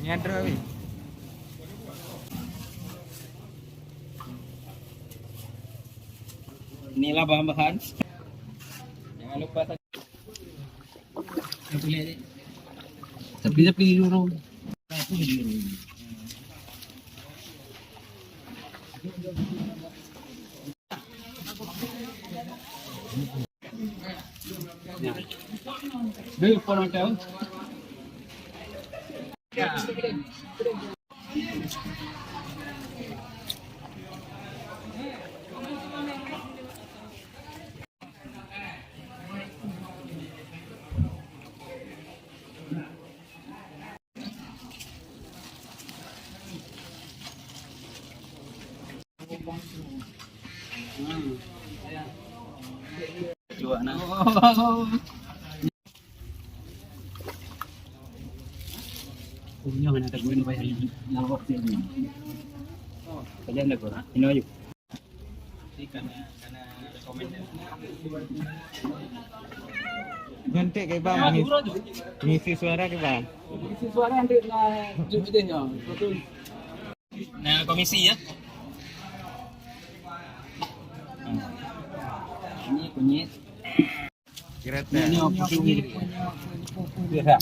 Nyadra wi. Inilah bahan-bahan. Jangan lupa tapi dulu. Dulu porong tahu. Ya. Jual nah. Punya mana tak guna bayar lawak ni. Oh, kalian lagu ha? Ino ayo. Karena rekomendasi. Ganti ke bang ngisi suara ke bang. Ngisi suara nanti na jubidenya. Betul. Nah, komisi ya. Ini kunyit. Kereta. Ini apa kunyit? Kira.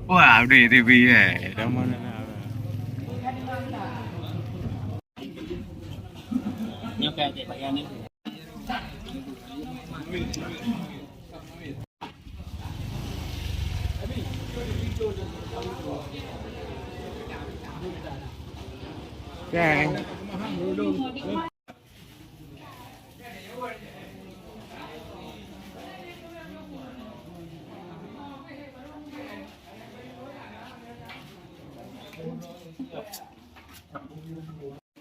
Wah, udah TV ya. Dah mana nak. Ini kayak bagian ini. Kan.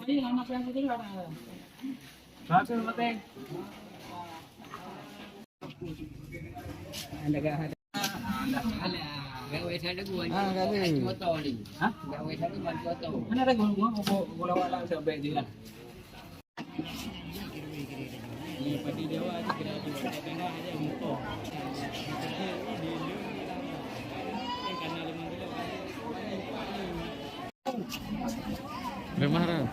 Ini anak yang itu kan. Bagus penting. Anda gak ada. Gawe sada gua. Kali. Motor ni. Hah? Gawe sada gua motor. Mana ada gua bola wala sampai dia. Ni padi dewa aja kira kira kena aja motor. Bermahal.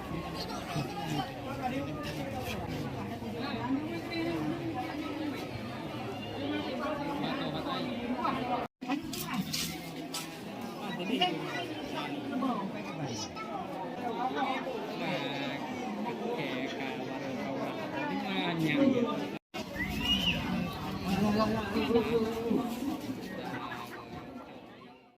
Nah,